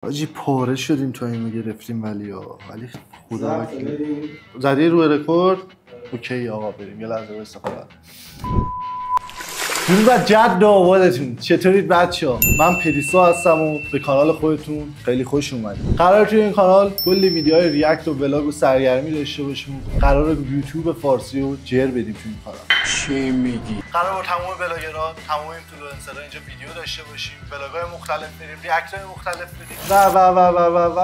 آجی پاره شدیم تا اینو گرفتیم ولی خدا وکیل زدی روی رکورد. اوکی آقا بریم یه لحظه وایسا خدا. درود و جد آبادتون، چطورید بچه‌ها؟ من پدیسا هستم و به کانال خودتون خیلی خوش اومدید. قرار توی این کانال کلی ویدیوهای ریاکت و ولاگ و سرگرمی داشته باشیم. قرار یوتیوب فارسی رو جر بدیم توی این کانال. چی میگی؟ قرار با تمام بلاگرها، تمام اینفلوئنسرها اینجا ویدیو داشته باشیم، ولاگ‌های مختلف بریم، ریاکت‌های مختلف بدیم و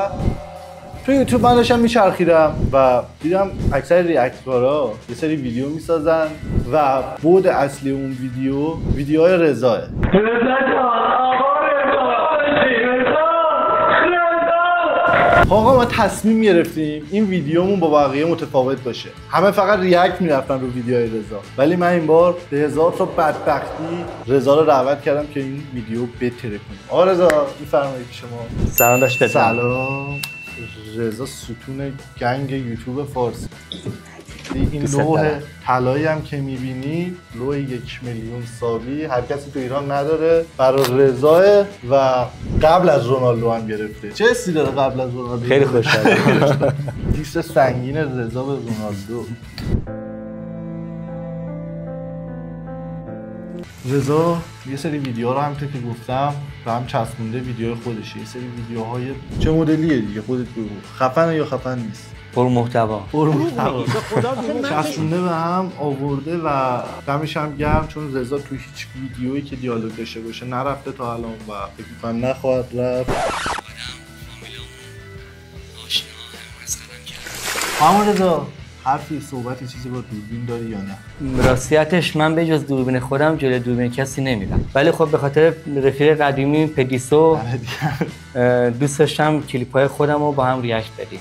تو یوتیوب من داشتم میچرخیدم و دیدم اکثر ریاکتورها یه سری ویدیو میسازن و بعد اصلی اون ویدیوهای رضاه. آقا ما تصمیم گرفتیم این ویدیومون با بقیه متفاوت باشه. همه فقط ریاکت میرفتن رو ویدیوهای رضا، ولی من این بار به هزار تا بدبختی رضا رو دعوت کردم که این ویدیو بتره کنیم. آقا رضا میفرمایید شما. سلام داشت. سلام. رضا ستون گنگ یوتیوب فارسی. این لوح طلایی هم که میبینی لوح 1 میلیون سابی هر کسی تو ایران نداره، برای رضا و قبل از رونالدو هم گرفته. چه حسی داره قبل از رونالدو؟ خیلی خوشحالم. دیس سنگین رضا به رونالدو. رضا یه سری ویدیوها رو همونطور که گفتم و هم چسبونده ویدیو خودشه. یه سری ویدیوهای چه مدلیه دیگه خودت بگو، خفنه یا خفن نیست؟ پر محتوا چسبونده به هم آورده و دمش هم گرم، چون رضا تو هیچ ویدیویی که دیالوگ داشته باشه نرفته تا الان و فکر می‌کنم نخواهد رفت. همون رضا حرفی صحبتی چیزی با دوربین داری یا نه؟ راستیتش من به جز دوربین خودم جلوی دوربین کسی نمیرم، ولی خب به خاطر رفیق قدیمی پدیسو دوست داشتم کلیپ‌های خودم رو با هم ریاکت بدیم.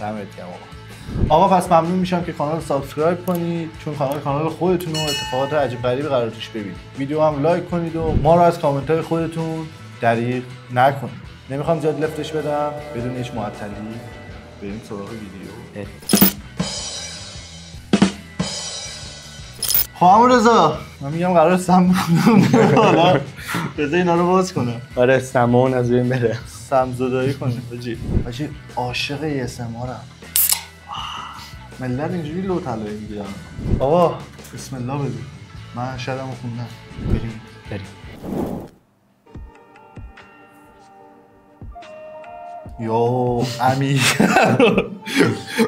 آقا پس ممنون میشم که کانال رو سابسکرایب کنید، چون کانال خودتون و اتفاقات عجیب غریبی قرار توش ببینید. ویدیو هم لایک کنید و ما رو از کامنت‌های خودتون دریغ نکنید. نمیخوام زیاد لفتش بدم، بدون هیچ معطلی بریم سراغ ویدیو. خواهم رضا من میگم قرار سم بکنم، حالا رضا اینا رو باز کنم. آره سمون از بین بره، سمزدایی کنیم. بچی عاشق ASMRم. ملت اینجوری لو طلایی میگیرن. آقا بسم الله بگو، من شدمو خوندم. بریم. یو امیر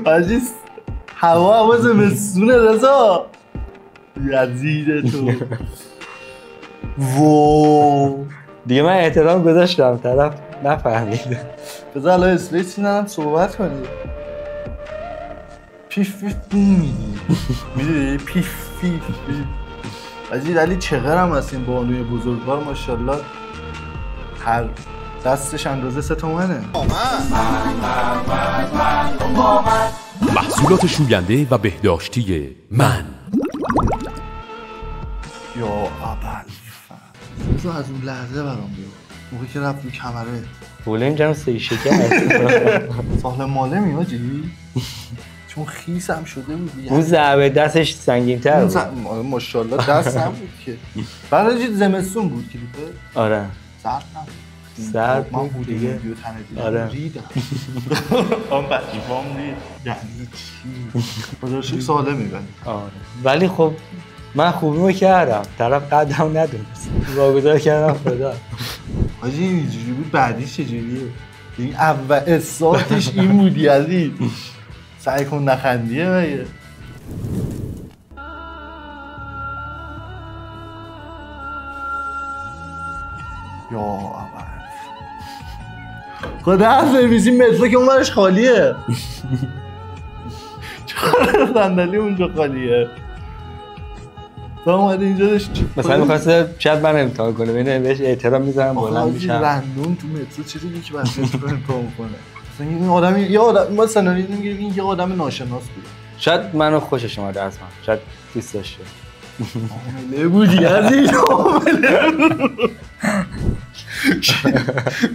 عزیز هوا زمستونه رضا یزید تو. وو دیگه من احترام گذاشتم، طرف نفهمید. بذار الان اسپیس ندم صحبت کنی. پیف بوم میدونی پیف عزیز علی چقدر هم هستیم بانوی بزرگوار ماشاءالله، هر دستش اندازه 3 تومنه. محصولات شوینده و بهداشتی من. یا ابل بذار از اون لحظه برام بیار موقعی که رفت رو کمره بوله اینجا سه شکر ساحل ماله میاجی چون خیس هم شده بود. اون ضربه دستش سنگین تر بود. ماشاءالله دست هم بود که برای زمستون بود کلیپه. آره سرد نبود. سرد من بود دیگه ویدیو تنه آره ریدم. اون بچه‌ام رید یعنی چی؟ خودش ساله میبنه. آره ولی خب من خوبیمو کردم، طرف قدم ندونست، واگذار کردم خدا. حاجی اینجوری بود، بعدیش چجوریه؟ این اول استارتش این بودی عزیز، سعی کن نخندیه مگه. یا اول خدا هست بمیزیم مترو که اون برش خالیه. چرا صندلی اونجا خالیه؟ تو اومده اینجا داشت مثلا می‌خواسته شاید من امتحان کنه، ببینه بهش احترام میذارم بلند میشم. رندوم تو مترو چه دیگه که واسه امتحان کنه. مثلا این آدمی یه آدم ما سناریو میگیم این یه آدم ناشناس بود. شاید منو خوشش اومده از من، شاید دوست داشته. عامله بودی عزیز، عامله.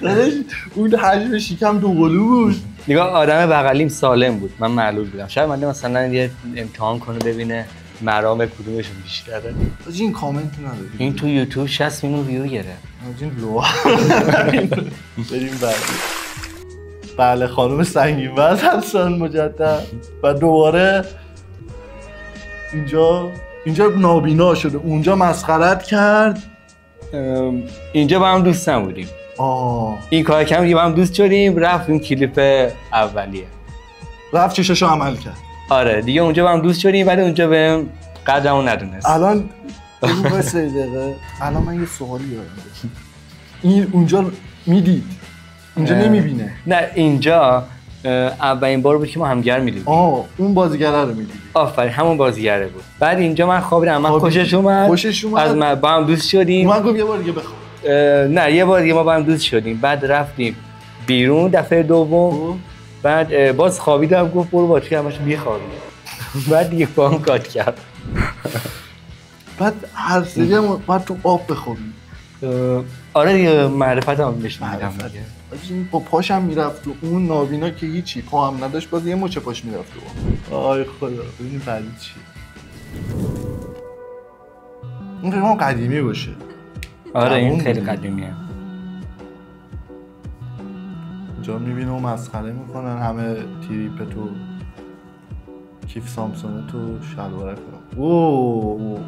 داداش اون حجم شکم دوقلو بود. نگاه آدم بغلیم سالم بود، من معلول بودم. شاید من مثلا یه امتحان کنه ببینه مرام کدومشون بیشتره. آجی این کامنت نداری؟ این تو یوتیوب 60 میلیون ویو گرفت. آجی این لو. بریم بعدی. بله خانم سنگین وزن هستن مجدد و دوباره اینجا نابینا شده، اونجا مسخرت کرد. اینجا با هم دوست نبودیم. این کار کردیم دیگه با هم دوست شدیم، رفتیم کلیپ اولیه. رفت چشاشو عمل کرد. آره دیگه اونجا با هم دوست شدیم ولی اونجا بهم قدرمو ندونست. الان واسه دقیقه الان من یه سوالی دارم. این اونجا میدید. اینجا نمیبینه. نه اینجا اولین بار بود که ما همدیگر می‌دیدیم. اون بازیگره رو می‌دیدی. آفرین همون بازیگره بود. بعد اینجا من خوابیدم، من خوشش اومد. از من با هم دوست شدیم. من گفتم یه بار دیگه بخواب. نه یه بار دیگه ما با هم دوست شدیم. بعد رفتیم بیرون دفعه دوم. بعد باز خوابیدم، گفت برو با تو همش میخوابی. بعد دیگه با هم کات کرد. بعد هر سری بعد تو آب بخوابی. آره دیگه معرفتم بهش میگم. با پاشم میرفت و اون نابینا که هیچی پا هم نداشت، باز یه مچ پاش میرفت. آی خدا ببین بعدی چیه. این فیلم قدیمی باشه. آره این خیلی قدیمیه. اینجا میبینه و مسخره میکنن همه تریپ تو کیف سامسونه تو شلوارک کنن.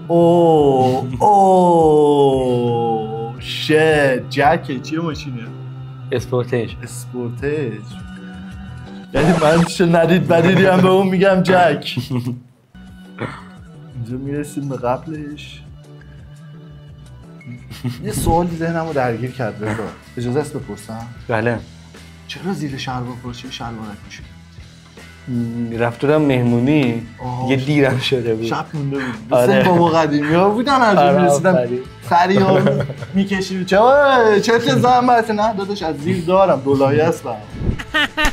اوه شت جکه چیه ماشینه؟ اسپورتیج. یعنی من چه ندیدی هم به اون میگم جک. اینجا میرسیم به قبلش. یه سوالی ذهنمو درگیر کرد. اجازه است بپرسم؟ بله. چرا زیر شلوار پاچه شلوارک میشید؟ رفتم مهمونی یه دیرم شده بود. شب مونده بود. آره. بابا قدیمی ها بودن از اون میرسیدم سری ها میکشید. چه زحمت نه داداش از زیر دارم دولایی هستم.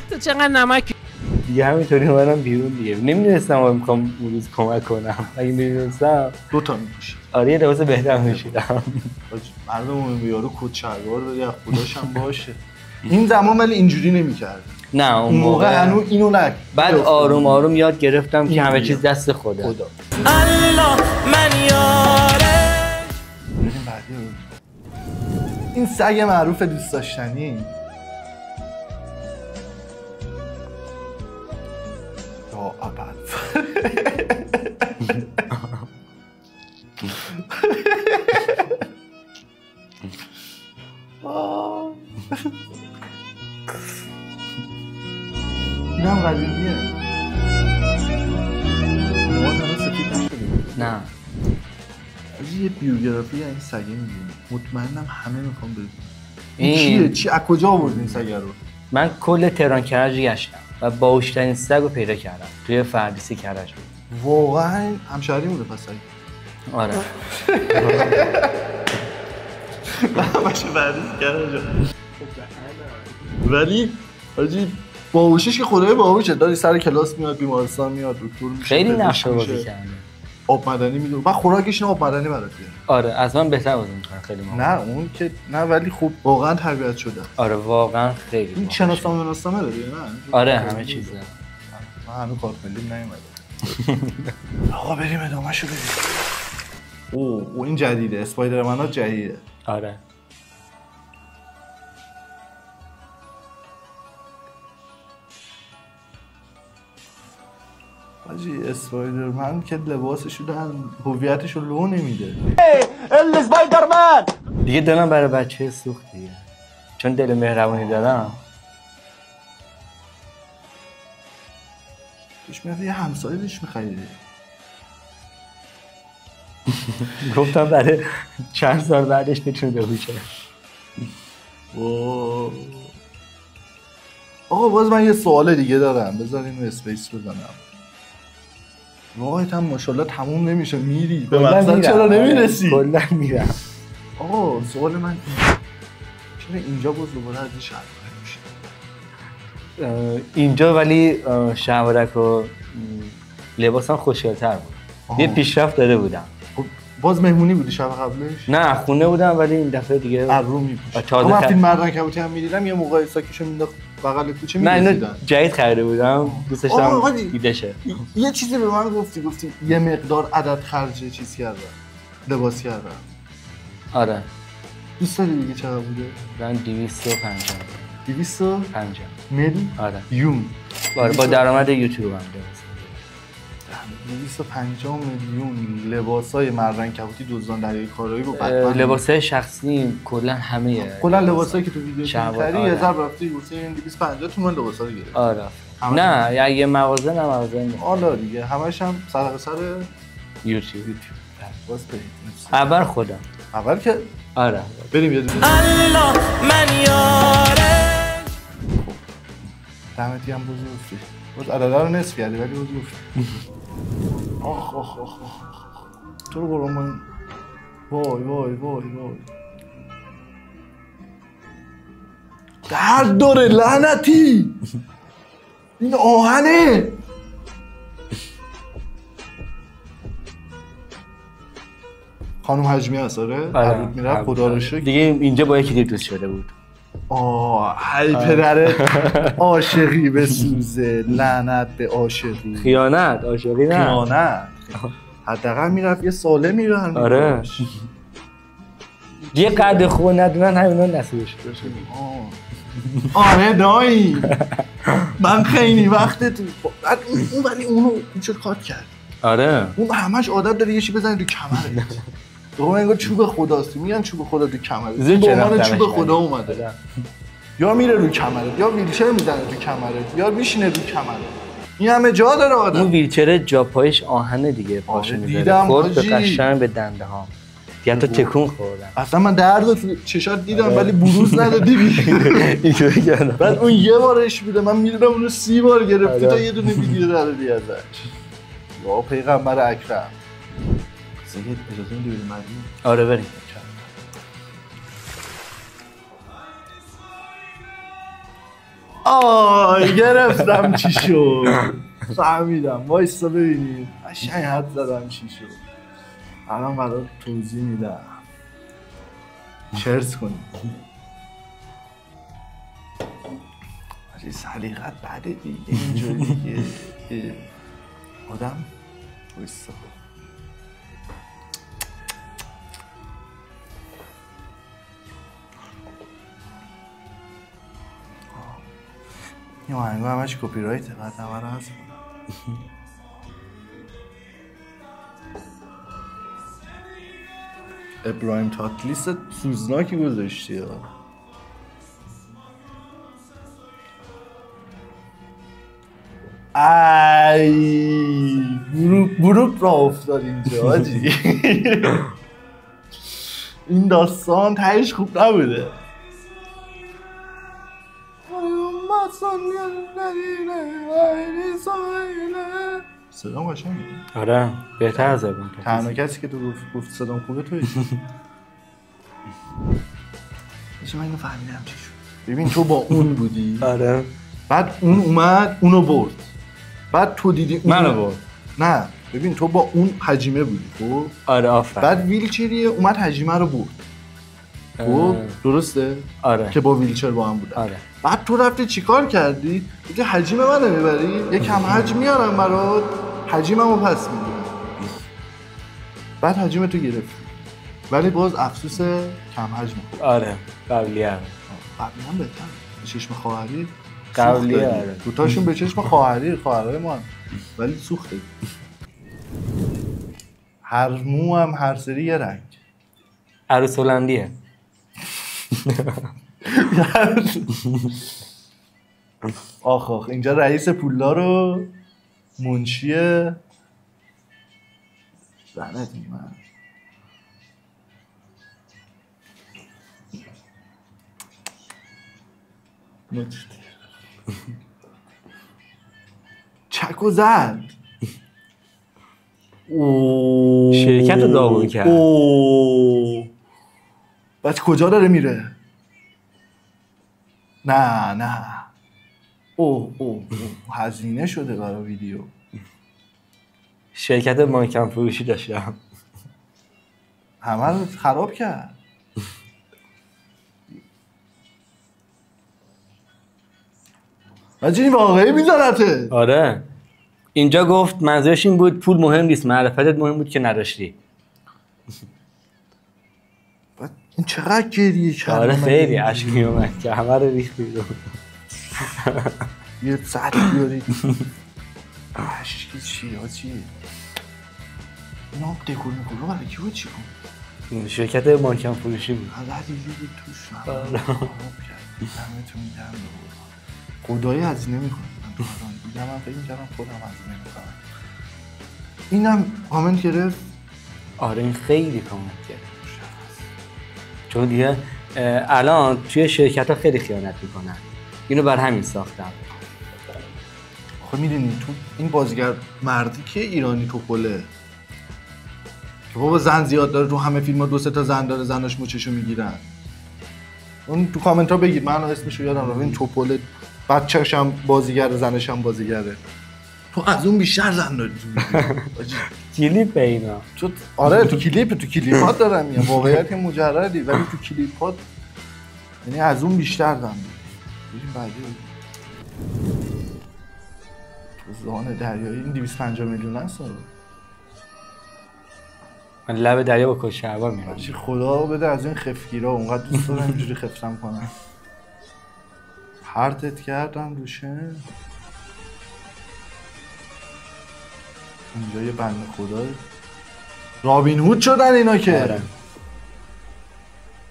تو چقدر نمک دیگه همینطوری اومدم بیرون دیگه. نمیدونستم میخوام اون روز کمک کنم. اگه میدونستم دوتا میپوشید. آره یه لباس بهتر میشیدم. مردم یارو کت شلوار داری از خداشم باشه. این زمان ولی اینجوری نمی‌کرد. نه اون موقع هنوز اینو نک. بعد آروم آروم یاد گرفتم که همه چیز دست خدا. الله من یاره. بریم بعدی. این سگ معروف دوست داشتنی. یا ابد. اینم قدیمیه. ما تنها سفید نشدیم. نه یه بیوگرافی این سگه میدونیم. مطمئنم همه میخوام بدونم این چیه؟ از کجا آورد این سگه رو؟ من کل تهران کرج گشتم و باهوشترین سگ رو پیدا کردم توی فردیسی کرج بود. واقعا همشهری بوده پس سگ؟ آره. باشه فردیسی کرج. ولی حاجی باهوشش که خدای باهوشه. داری سر کلاس میاد، بیمارستان میاد، دکتر میشه. خیلی نقشه بازی کرده. آب معدنی میدونه. بعد خوراکش آب معدنی برات بیاره. آره از من بهتر بازی میکنه خیلی مهم. نه اون که نه ولی خوب واقعا تربیت شده. آره واقعا خیلی. این شناسنامه داره نه؟ آره همه چیز داره. من هنوز کارت ملی نیومده. آقا بریم ادامه‌شو ببینیم. اوه این جدیده. اسپایدرمن ها جدیده. آره. حاجی اسپایدرمن که لباسشو دارن هویتشو لو نمیده. اسپایدرمن دیگه دلم برای بچه سوخت دیگه. چون دل مهربونی دارم. توش میاد یه همسایه بهش میخریده. گفتم برای چند سال بعدش میتونه بهوشه. آقا باز من یه سوال دیگه دارم. بذار اینو اسپیس بزنم. راهت هم ماشاءالله تموم نمیشه میری. به مقصد چرا نمیرسی؟ کلا میرم. آقا سوال من چرا اینجا باز دوباره از این شهر میشه؟ اینجا ولی شلوارک و لباسم خوشگل‌تر بود. یه پیشرفت داده بودم. باز مهمونی بودی شب قبلش؟ نه خونه بودم ولی این دفعه دیگه رو میپوشم. من فیلم مردان کبوتی هم میدیدم یه موقع ساکشو مینداخت بغل کوچه می‌رسیدن. نه اینو جدید خریده بودم. دوست داشتم دیده شه. یه چیزی به من گفتی یه مقدار عدد خرج چیز کردم. لباس کردم. آره. دوست داری دیگه چقدر بوده؟ من 250. 250 آره میلیون با درآمد یوتیوب هم 250 میلیون لباسای مردن کبوتی دزدان دریای کارایی رو بتمن لباسای شخصی کلا همه کلا لباسایی که تو ویدیو شلوار، می‌خری یه ضرب رفتی حسین 250 تومن لباسا رو گرفت. آره نه یه مغازه نه مغازه نیست. حالا دیگه همش هم صدقه سر یوتیوب باز بریم اول خودم اول که آره بریم یه دونه الله من یاره دمتی هم بزرگی باز عدده رو نصف کردی ولی بزرگ آخ آخ آخ تو رو برام من وای وای وای وای درد داره لعنتی این آهنه خانم حجمی هست آره؟ عروت میرفت خدا رو شکر دیگه اینجا با یکی دوست شده بود ای پدره عاشقی به سوزه لعنت به عاشقی خیانت عاشقی نه خیانت حداقل میرفت یه ساله میرن آره یه قد خوب ندونن همینا نصیبش باشه آره دایی من خیلی وقت تو بعد اون ولی اونو چه کات کرد آره اون همش عادت داره یه چی بزنه تو کمره دوم انگار چوب خداست میگن چوب خدا تو کمره به عنوان چوب خدا اومده یا میره رو کمره یا ویلچر میزنه تو کمره یا میشینه رو کمره این همه جا داره آدم اون ویلچر جا پایش آهنه دیگه پاشو میذاره خورد به قشنگ به دنده ها دیگه تو تکون خوردم اصلا من درد تو چشات دیدم ولی بروز ندادی اینجوری کردم بعد اون یه بارش بوده من میدونم اونو 30 بار گرفتی تا یه دونه ویدیو دادی ازش یا پیغمبر اکرم اجازه میدی بریم مدینه آره بریم گرفتم چی شد فهمیدم وایستا ببینید قشنگ حد زدم چی شد الان برات توضیح میدم چرس کنید سلیقت بده دیگه اینجوری دیگه آدم وایستا این آهنگو همش کپی رایته بعد همه رو هست ابراهیم تاتلیست سوزناکی گذاشتی ها ای گروپ را افتاد اینجا حاجی این داستان تهش خوب نبوده صدام قشنگه آره بهتر از ابراهیم تنها کسی که تو گفت صدام خوبه توی من اینو فهمیدم چی شد ببین تو با اون بودی آره بعد اون اومد اونو برد بعد تو دیدی منو برد نه ببین تو با اون حجیمه بودی خب آره آفرین بعد ویلچریه اومد حجیمه رو برد خب درسته آره که با ویلچر با هم بودن آره بعد تو رفتی چیکار کردی دیگه حجیم منو میبری یه کم حجم میارم برات حجیممو پس میگیرم بعد حجیم تو گرفتی ولی باز افسوس کم حجم آره قبلی هم بهتر به چشم خواهری قبلی آره دوتاشون به چشم خواهرای ما ولی سوخته هر مو هم هر سری یه رنگ عروس هلندیه آخ اینجا رئیس پولدار و منشیه لعنتی من چکو زد شرکت رو داغون کرد بعد کجا داره میره نه اوه هزینه شده برای ویدیو شرکت مانکن فروشی داشتم همه رو خراب کرد بچه این واقعی میذارته آره اینجا گفت منظورش این بود پول مهم نیست معرفتت مهم بود که نداشتی این چقدر گریه کرد. آره خیلی اشک میومد که همه رو ریخت بیرون. یه ساعت بیاری اشکی چی ها چیه اینا دکور میکنه برای کی بود چی کن شرکت مارکم فروشی بود. عددی بود توش همتون گرم خدایی هزینه میکنم دیگه من فکر میکردم خودم هزینه میکنم. اینم کامنت گرفت. آره این خیلی کامنت گرفت چون دیگه الان توی شرکت ها خیلی خیانت میکنن. اینو بر همین ساختم. خب میدونی تو این بازیگر مردی که ایرانی توپله که بابا زن زیاد داره تو همه فیلم ها 2-3 تا زن داره زناش مچشو میگیرن. اون تو کامنت ها بگید من اسمشو یادم رفت. این توپله بچه‌ش هم بازیگر زنش هم بازیگره. تو از اون بیشتر زن داری کلیپ اینا. تو آره تو کلیپات دارم میگم واقعیت مجردی ولی تو کلیپات یعنی از اون بیشتر زن داری. بریم بعدی. تو زان دریایی این 250 میلیون است. من لب دریا با کشه‌عبا میرم. چی خدا بده از این خفگیرا اونقدر دوست دارم اینجوری خفتم کنم. پرتت کردم روشه. اینجا یه بنده خدا رابین هود شدن اینا که. آره.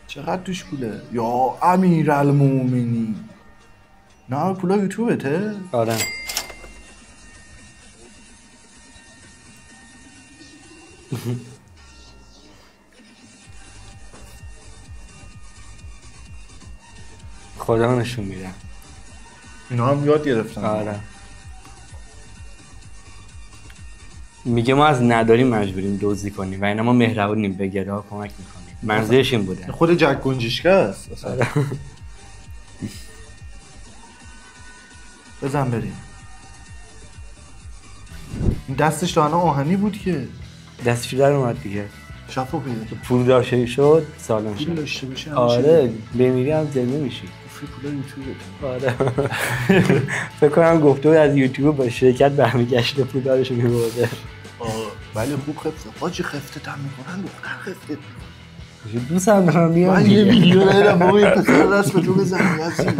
چقدر توش پوله؟ یا امیرالمومنین. نه پولا یوتیوبته؟ آره. خدا نشون میده. اینا هم یاد گرفتن. آره. میگه ما از نداریم مجبوریم دزدی کنیم و اینا ما مهربونیم به گدا کمک میکنیم. منظورش این بوده. خود جک گنجشکه است اصلا. بزن بریم. این دستش تا الان آهنی بود که دستش در اومد دیگه. شفا پیدا کرد. پول داشته شد سالم پول شد. داشته باشه. آره بمیری هم زنده میشی. پول یوتیوب. آره. فکر کنم گفته بود از یوتیوب با شرکت برمیگشته پول دارشو میبرده. ولی خوب خفته. حاجی خفته تم میکنن دختر خفته. دوست هم دارم میام. من یه ویدیو دیدم بابا یه پسر دست به تو بزنی هستی.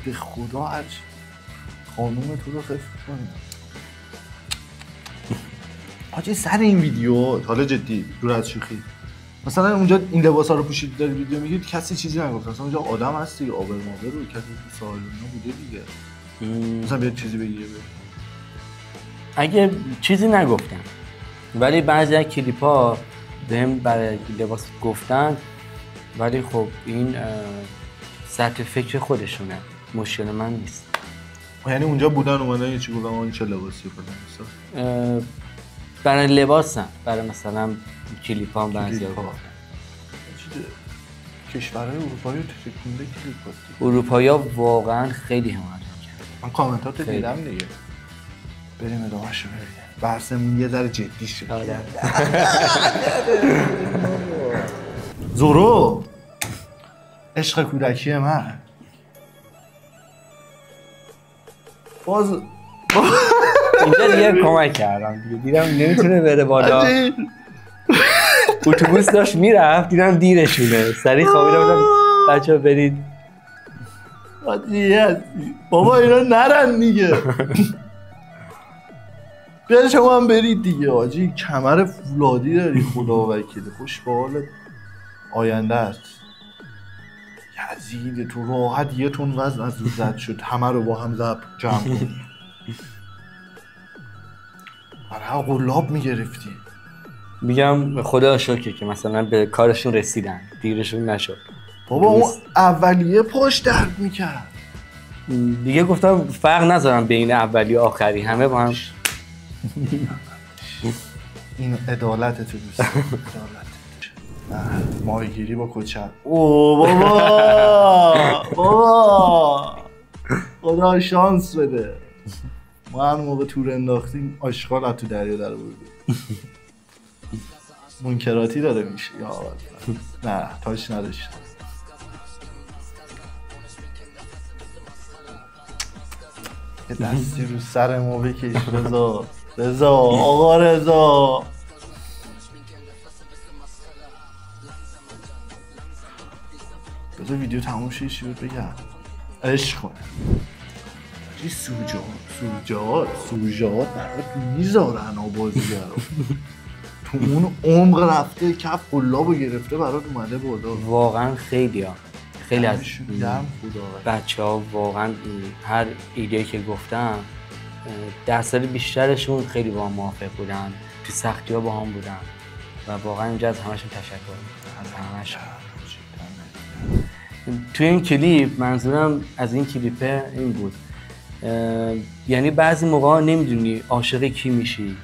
به خدا هرچ خانوم تو رو خفت کنی. حاجی سر این ویدیو حالا جدی دور از شوخی مثلا اونجا این لباسا رو پوشید داری ویدیو میگید کسی چیزی نگفت. مثلا اونجا آدم هستی آبر مابر رو کسی سوال بوده دیگه. مثلا بیاد چیزی بگیره. اگه چیزی نگفتم ولی بعضی از کلیپ‌ها بهم برای لباس گفتن ولی خب این سطح فکر خودشونه مشکل من نیست. یعنی اونجا بودن اومدن یه چی گفتن این چه لباسی کنن برای لباسم برای مثلا کلیپام بعضیا گفتن. کشورهای اروپایی رو تکونده کلیپات. اروپایی‌ها واقعا خیلی حمایت می‌کنن. من کامنتاتو دیدم دیگه. بریم ادامه‌شو ببینیم. بحثمون یه ذره جدی شد. آره. زورو عشق کودکی من باز اینجا دیگه کمک کردم دیگه دیدم نمیتونه بره بالا. اتوبوس داشت میرفت دیدم دیرشونه سریع خوابیدم بودم بچه‌ها برید. بابا اینا نرن دیگه. بیاد شما هم برید دیگه. آجی کمر فولادی داری خدا وکیلی. خوش به حالت آینده است. یزید تو راحت یه تون وزن از روز زد شد همه رو با هم زب جمع کنی. برای قلاب میگرفتی. میگم خدا شکر که مثلا به کارشون رسیدن دیرشون نشد. بابا اون اولیه پاش درد میکرد دیگه گفتم فرق نذارم بین اولی و آخری همه با هم. این عدالت تو دوست عدالت ماهیگیری با کچر. اوه بابا بابا خدا شانس بده ما هر موقع تور انداختیم آشغال از تو دریا در بردیم. منکراتی داره میشه یا نه تاش نداشتم. یه دستی رو سر ما بکش رضا آقا رضا. ویدیو تموم شه چی بود بگم عشق کنه چی سوژات برات میذارن آبازیگر تو اون عمق رفته کف قلابو گرفته برات اومده بالا. واقعا خیلی از بچه‌ها واقعا هر ایده‌ای که گفتم درصد بیشترشون خیلی با هم موافق بودن، تو سختی‌ها با هم بودن و واقعا اینجا از همشون تشکر می‌کنم. همشون. توی این کلیپ منظورم از این کلیپ این بود، یعنی بعضی موقعا نمیدونی عاشق کی میشی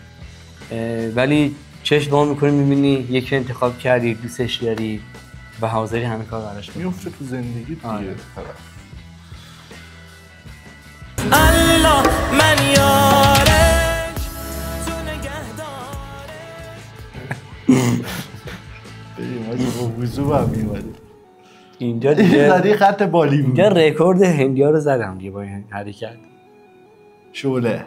ولی چشم وا میکنی میبینی یکی انتخاب کردی دوستش داری و حاضری همه کار براش کنی. میفته تو زندگی دیگه. الله من یارش تو نگهدارش. بریم آجی با وضو هم میمدیم اینجا دیگه زدی خط بالی بود. اینجا رکورد هندیا رو زدم دیگه با این حرکت. شعله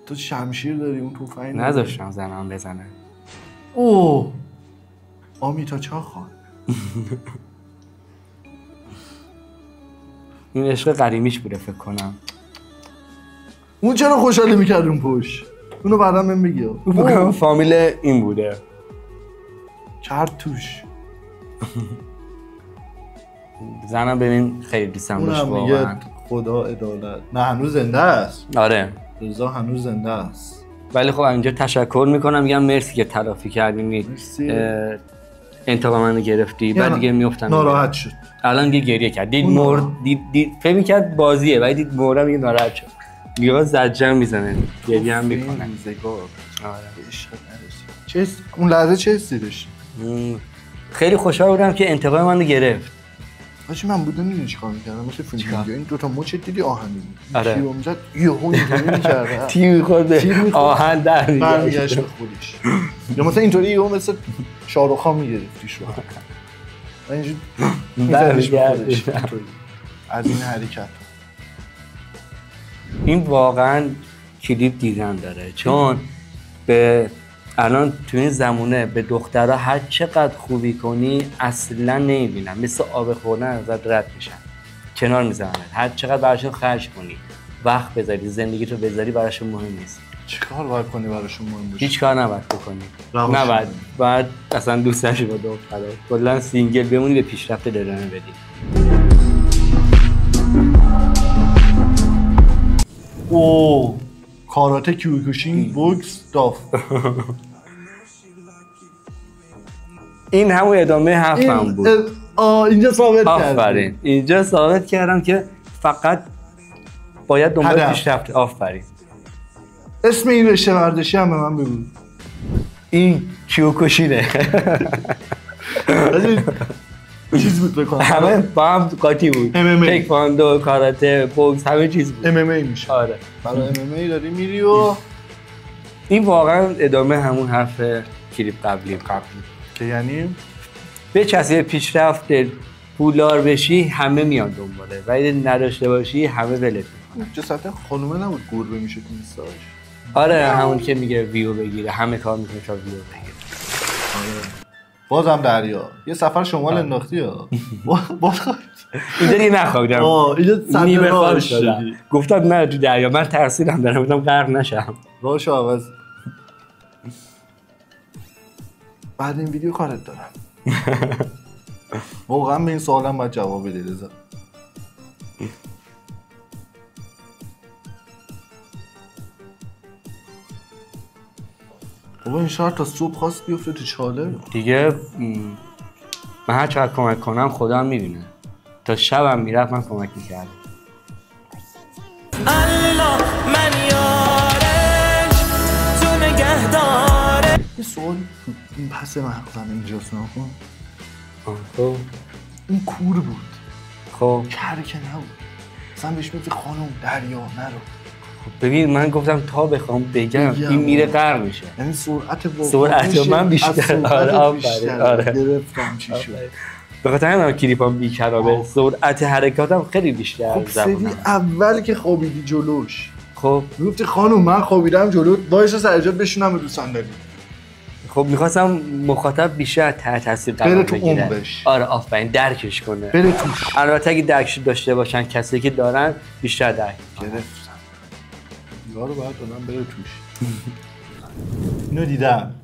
تو شمشیر داری اون توفنگ نذاشتم زنم بزنه. اوه آمیتا چاخان. این عشق قدیمیش بوده فکر کنم. اون چرا خوشحالی میکرد اون پشت؟ اونو بعدا من بگی. اون فامیل این بوده. کرد توش. زنم ببین خیلی دوستم داشت واقعا. اونم میگه خدا عدالت. نه هنوز زنده است. آره. رضا هنوز زنده است. ولی خب اینجا تشکر میکنم، میگم مرسی که تلافی کردی. انتقام منو گرفتی. بعد دیگه میافتم. ناراحت شد. الان دیگه گریه کرد. دید مرد دید فکر می‌کرد بازیه ولی دید مردم دیگه ناراحت شد. میگه زجر میزنه. گریه هم میکنه. آره. عشق نرسید. اون لحظه چه حسی داشتی؟ خیلی خوشحال بودم که انتقام منو گرفت. آجی من بودم میدونی چیکار می‌کردم؟ مثل فیلم ویدیو این دو تا مچ دیدی آهنی. آره. تیرو می‌زد یهو اینجوری می‌کرد. تیر خورد آهن در برمیگشت به خودش. یا مثلا اینطوری یهو مثل شاروخ خان می‌گرفتیش رو. اینجوری می‌زدش به خودش. از این حرکت. این واقعا کلیپ دیدن داره چون به الان تو این زمونه به دخترها هر چقدر خوبی کنی اصلا نمیبینن، مثل آب خوردن ازت رد میشن، کنار میزنن. هر چقدر براشون خرج کنی، وقت بذاری، زندگی تو بذاری، براشون مهم نیست. چیکار باید کنی براشون مهم باشه؟ هیچ کار نباید بکنی. نباید. باید اصلا دوست نشی با دخترها. کلا سینگل بمونی، به پیشرفت ادامه بدی. اوه کاراته کیوکوشین بوکس داف. این همون ادامه حرفم بود. اینجا ثابت کردم. آفرین. اینجا ثابت کردم که فقط باید دنبال پیشرفت. آفرین. اسم این رشته ورزشی هم به من بگو. این کیوکوشینه. چیز بود بکنم. همه با هم قاطی بود. تکواندو، کاراته، بوکس، همه چیز بود. MMA میشه. آره. برای MMA داری میری و این واقعا ادامه همون حرف کلیپ قبلی. که یعنی به چسبه پیشرفت پولدار بشی همه میان دنباله، ولی نداشته باشی همه ولت میکنن. جسد خانومه نبود گربه میشه تو اینستاش. آره همون که میگه ویو بگیره، همه کار میکنه تا ویو بگیره. آره. بازم دریا یه سفر شمال انداختی ها. باز اینجا دیگه نخوابیدم. اینجا نیمه خواب شدم. گفتم نه تو دریا، من ترسیدم دارم گفتم غرق نشم. راشو عوض. بعد این ویدیو کارت دارم. واقعا به این سوالم باید جواب بده رضا. بابا این شهر تا صبح خواست بیفته تو چاله دیگه. من هر چقدر کمک کنم خدا هم میبینه. تا شبم میرفت من کمک میکردم. الله من یارش تو نگهداره. یه سوال این پس مغزم اینجاست نکن. خب این کور بود. خب کر که نبود. اصلا بهش میگه خانم دریا نرو. ببین من گفتم تا بخوام بگم این میره غرق میشه. یعنی سرعت من بیشتر. آره گرفتم چی شد. به خاطر همین کلیپام بی‌کرابه. سرعت حرکاتم خیلی بیشتر. خب سری اول که خوابیدی جلوش خب میگفتی خانم من خوابیدم جلو، وایسا سر جات بشینم رو صندلی. خب میخواستم مخاطب بیشتر تحت تاثیر قرار بره تو بگیره. عمقش. آره آفرین، درکش کنه. بره توش. البته اگه درکش داشته باشن کسی که دارن بیشتر درک. گرفتم. یارو باید آدم بره توش. اینو دیدم.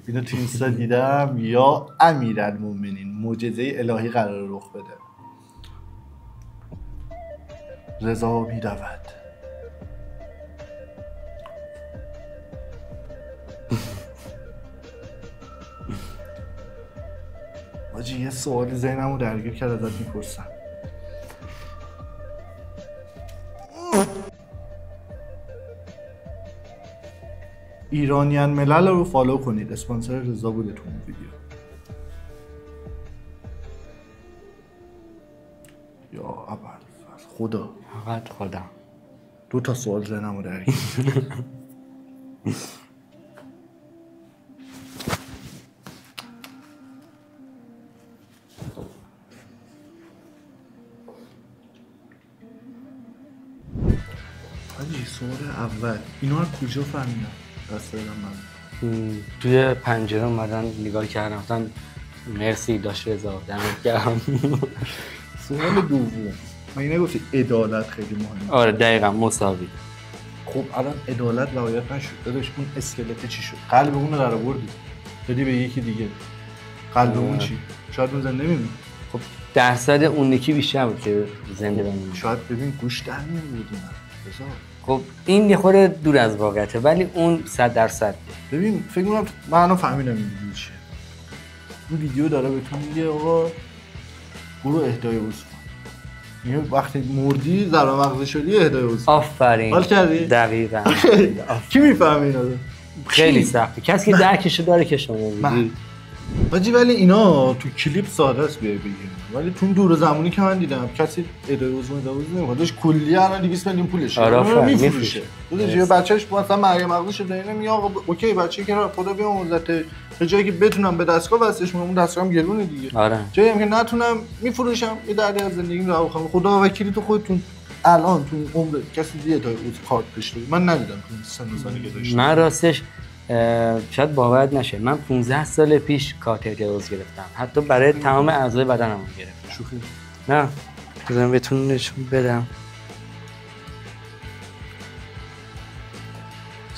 اینو تو اینستا دیدم یا امیرالمومنین معجزه الهی قرار رخ بده. رضا می‌رود. واجی یه سوالی ذهنمو درگیر کرد ازت میپرسم. ایرانیان ملل رو فالو کنید، اسپانسر رضا بوده تو اون ویدیو. یا ابوالفضل خدا، فقط خدا. 2 تا سوال ذهنمو درگیر. حاجی سوال اول اینا رو کجا فهمیدن؟ دست بدم من. توی پنجره اومدن نگاه کردم گفتن مرسی داشت رضا دمت گرم. سوال دوم من نگفتی عدالت خیلی مهمه؟ آره دقیقاً مساوی. خب الان عدالت رعایت نشد، داداش اون اسکلت چی شد؟ قلب اون رو در آوردی دادی به یکی دیگه، قلب اون چی؟ شاید اون زنده میمونه. خب درصد اون یکی بیشتر بود که زنده بمونه. شاید ببین گوش در می‌آوردی. خب این یه خورده دور از واقعیته ولی اون 100%. ببین فکر می‌کنم منو فهمیدم این ویدیو چیه. این ویدیو داره بهتون میگه آقا برو اهدای عضو کن. یعنی وقتی مردی ضرر مغزی شدی اهدای عضو. آفرین. حال کردی؟ دقیقاً. کی میفهمه اینا رو؟ خیلی سخته. کسی که درکشو داره که شما میگی. باجی ولی اینا تو کلیپ ساده است بیای بگیم، ولی تو دور زمانی که من دیدم کسی ادای عضو نمیخواد. داش کلی الان 200 میلیون پولشه. آره میفروشه. داش یه بچه‌ش مثلا مریم مغزی شده اینا میگه آقا اوکی بچه‌ای که خدا بیامرزته به جایی که بتونم به دستگاه وصلش کنم، اون دستگاهم گرونه دیگه. آره. جایی هم که نتونم میفروشم، یه درد از زندگیم رو بخوام. خدا وکیلی تو خودتون الان تو عمر کسی دیگه ادای عضو کارت داشته من ندیدم تو سن و سالی که داشتم. من راستش شاید باورت نشه من 15 سال پیش کارت ادای عضو گرفتم، حتی برای تمام اعضای بدنم گرفتم. شوخی نه بذارم بهتون نشون بدم.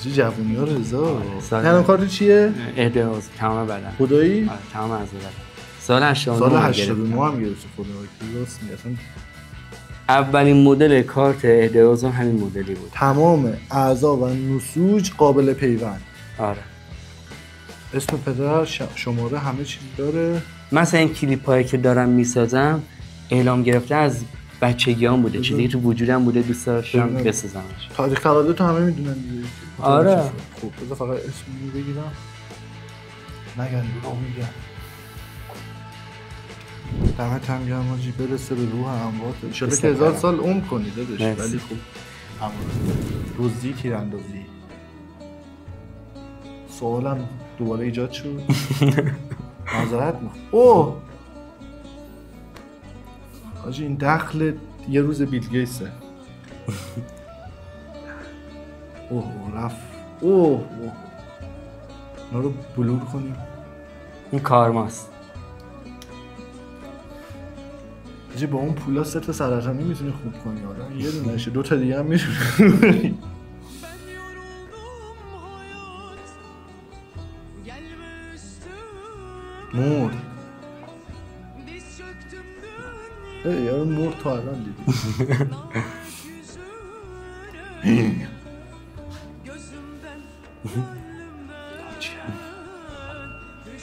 چه جوونی‌ها رضا. الان کارت چیه؟ ادای عضو تمام بدن. خدایی؟ آره تمام اعضای بدن. سال 89 سال 89 هم گرفت خدا راست میگه. اصلا اولین مدل کارت ادای عضو همین مدلی بود. تمام اعضا و نسوج قابل پیوند. آره. اسم پدر شماره همه چیز داره. مثلا این کلیپایی که دارم میسازم اعلام گرفته از بچگیام بوده، چیزی تو وجودم بوده، دوست داشتم بسازمش. تاریخ تولدت همه میدونن دیگه. آره. خب بذار فقط اسممو بگیرم. نگن دروغ میگن. دمت هم گرم حاجی، برسه به روح اموات. ان شاء الله که 1000 سال عمر کنی داداش. ولی خب روزی تیراندازی. سوالم دوباره ایجاد شد. معذرت میخوام. اوه حاجی این دخل یه روز بیل گیتسه. اوه رفت. اوه اینا رو بلور کنیم. این کارماست. حاجی با اون پولا 3 تا سرطانی میتونی خوب کنی آدم. یه دونه نشه 2 تا دیگه هم میتونی. مرد. یارو مرد تو الان دیدی.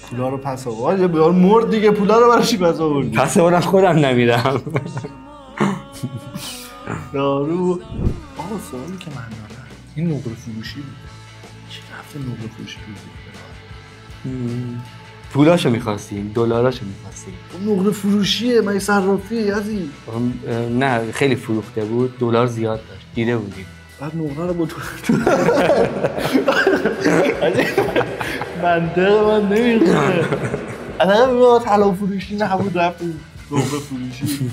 پولا رو پس آورد. یارو مرد دیگه، پولا رو برای چی پس آوردی؟ پس آوردم خودم نمیرم. یارو آقا سوالی که من دارم این نقره فروشی بود. چی رفته نقره فروشی پولاشو می‌خواستیم، دلاراشو می‌خواستیم. اون نقره فروشیه، من صرافیه یزی. نه خیلی فروخته بود، دلار زیاد داشت. دیده بودیم. بعد نقره رو با تو منطقه من نمیخونه. اصلا میگه طلا فروشی نبود، رفت نقره فروشی.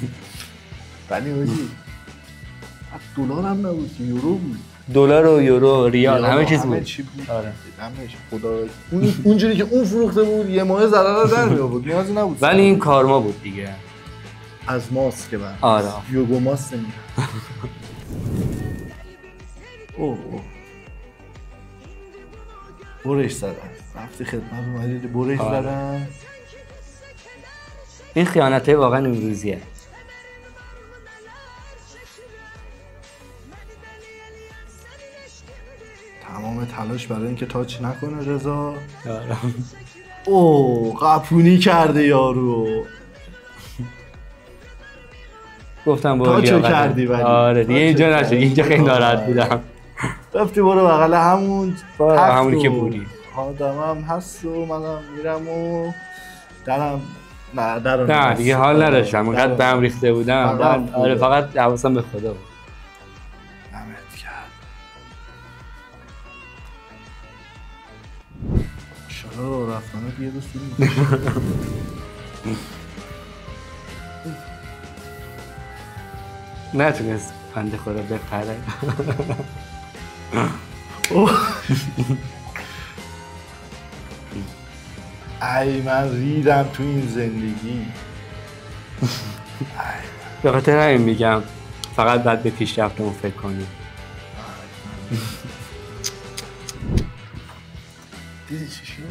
ولی حاجی دلار هم نبود که یورو بود. دلار و یورو ریال همه چیز بود. چی بود. آره. همه‌ش خدا اونجوری که اون فروخته بود یه ماه ضرر در می‌آورد، نیازی نبود. ولی این کارما بود دیگه. از ماست که بعد. آره. یوگو ماست نمیاد. اوه. برش زدن. رفتی خدمت اومدی برش زدن. این خیانته واقعا امروزیه. تمام تلاش برای اینکه تاچ نکنه رضا. آره. اوه قپونی کرده یارو. گفتم با تاچو کردی ولی. آره دیگه اینجا نشد، اینجا خیلی ناراحت بودم. رفتی برو بغل همونی که بودی. آدمم هست و منم میرم و درم نه دیگه حال نداشتم، اینقدر بهم ریخته بودم. آره فقط حواسم به خدا بود. دمت کرد. شالا رفتنت یه دوست نتونست بنده خدا بپره. ای من ریدم تو این زندگی. به خاطر همین میگم فقط باید به پیشرفتمون فکر کنیم. دیدی چی شد؟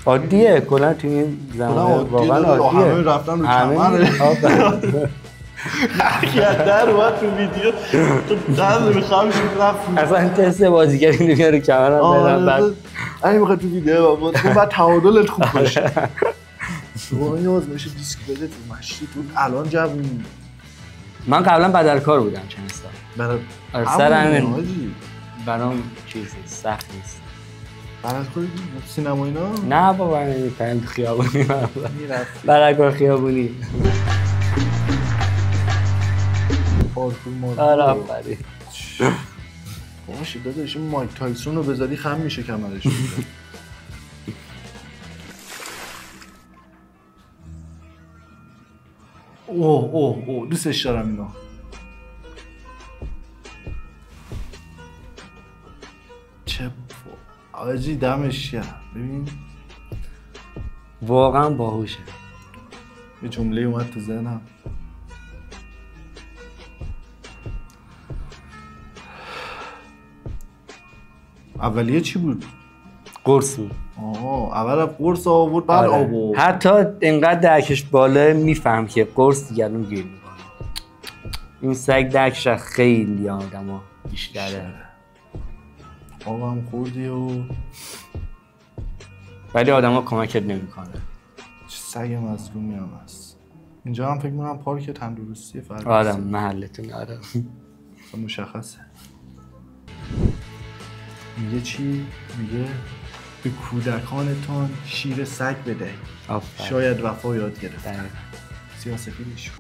عادیه کلا تو این زمان واقعا عادیه. همه رفتن رو کمره. هرکی از در اومد تو ویدیو تو دست میخوام شد رفت. اصلا تست بازیگری نمیاد رو کمرم برم بعد این میخواد تو ویدیو بعد تعادلت خوب باشه. این آزمایش دیسک بده تو مشتی تو الان جوونی. من قبلا بدرکار بودم چند سال. برای سر همین برام چیزی سخت نیست. بدرکار سینما اینا؟ نه بابا نمی‌کنم خیابونی. بدرکار خیابونی. پارکور مارکور. آره آفرین. باشه داداش این مایک تایسون رو بذاری خم میشه کمرش. اوه دوستش دارم اینا. چه آجی دمش گرم. ببین واقعا باهوشه. یه جمله اومد تو ذهنم. اولیه چی بود؟ قرص بود. اول قرص آورد بعد آب. حتی اینقدر درکش بالا میفهم که قرص دیگرون گیر میکنه. این سگ درکش خیلی آدم بیشتره. آب هم خوردی و ولی آدم ها کمکت نمیکنه. چه سگ مظلومی هم هست. اینجا هم فکر میکنم پارک تندرستی فرق. آره محلتون آره. مشخصه. میگه چی؟ میگه به کودکانتان شیر سگ بدهید. شاید وفا یاد گرفت. سیاسفیدش.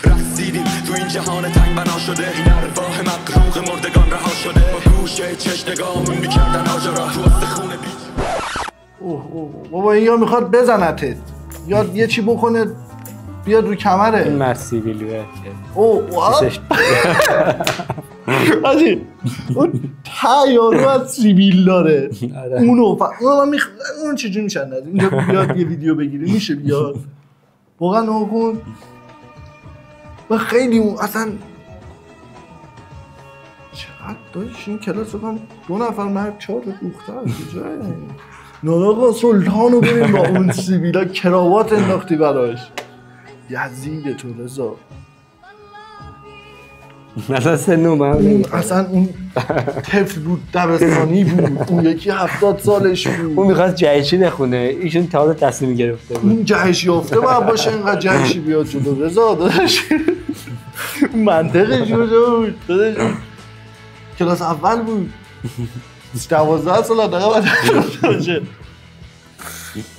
رسیدیم تو این جهان تنگ بنا شده، این ارواح مقروق مردگان رها شده، با گوشه چشم نگاهمون میکردن آجرا تو استخونه بیچ. اوه بابا این یا میخواد بزنتت یا یه چی بکنه بیاد رو کمره. این مرسیبیلیوه آجی اون تایارو از سیبیل داره. اونو من اون چجور میشن نده اینجا بیاد یه ویدیو بگیری میشه بیاد واقعا نکن. و خیلی اون اصلا چقدر داشت این کلاس بکنم 2 نفر مرد 4 تا دختر کجای ناراقا سلطانو ببین با اون سیبیلا کراوات انداختی براش. یزید تو رضا مثلا سنو من اصلا اون طفل بود دبستانی بود اون یکی 70 سالش بود. اون میخواست جهشی نخونه ایشون تا تصمیم گرفته بود اون جهش یافته باید باشه اینقدر جهشی بیاد جلو رضا داداش. منطقش کجا بود داداش؟ کلاس اول بود 12 سال دقیقه باید باشه.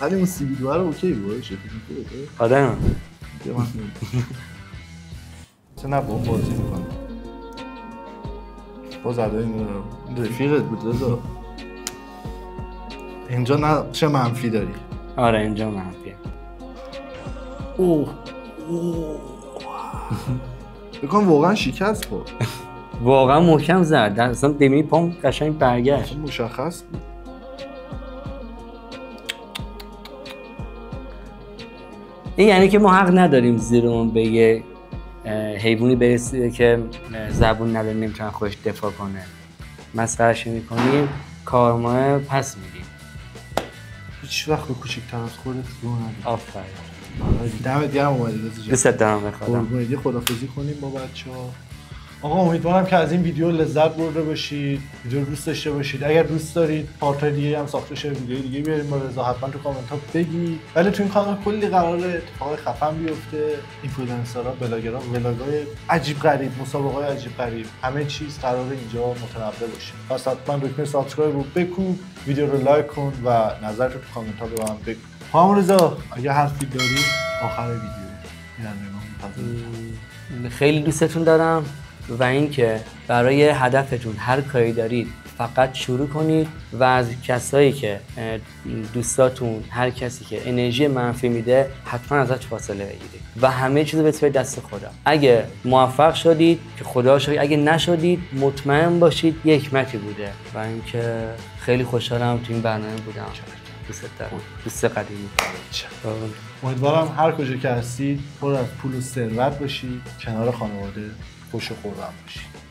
ولی اون سیبیلوه رو اوکی باشه آدم چه نه با اون بازی میکنه باز ادایی میره رفیقت بود رضا. اینجا نه چه منفی داری؟ آره اینجا منفیه. اوه بکن واقعا شکست خورد. واقعا محکم زد، اصلا ببینی پام قشنگ برگشت. مشخص بود. این یعنی که ما حق نداریم زیرمون به یه حیوانی برسه که زبون نداره نمیتونه خودش دفاع کنه، مسخرهش میکنیم، کارماه پس میدیم. هیچ وقت به کوچکتر از خودت رو ندید. آفرین. دمت گرم اومدید عزیز جان. دوست دارم بخوام. قربونت. خدافظی کنیم با بچه‌ها. آقا امیدوارم که از این ویدیو لذت برده باشید، ویدیو رو دوست داشته باشید. اگر دوست دارید پارت دیگه هم ساخته شه، ویدیو دیگه بیاریم با رضا، حتما تو کامنت ها بگید. ولی تو این کانال کلی قراره اتفاقای خفن بیفته، اینفلوئنسرها، بلاگرها، ولاگای عجیب غریب، مسابقه‌های عجیب غریب، همه چیز قراره اینجا متنوع باشه. پس حتما دکمه سابسکرایب رو بکوب، ویدیو رو لایک کن و نظرت رو تو کامنت ها به من بگو. خانم رضا اگه حرفی داری آخر ویدیو خیلی دوستتون دارم و اینکه برای هدفتون هر کاری دارید فقط شروع کنید و از کسایی که دوستاتون، هر کسی که انرژی منفی میده حتما ازش فاصله بگیرید و همه چیزو بسپارید دست خدا. اگه موفق شدید که خدا شکر، اگه نشدید مطمئن باشید یک حکمتی بوده و اینکه خیلی خوشحالم تو این برنامه بودم. دوست دارم، دوست قدیمی. امیدوارم هر کجا که هستید پر از پول و ثروت باشید، کنار خانواده خوش و خرم باشید.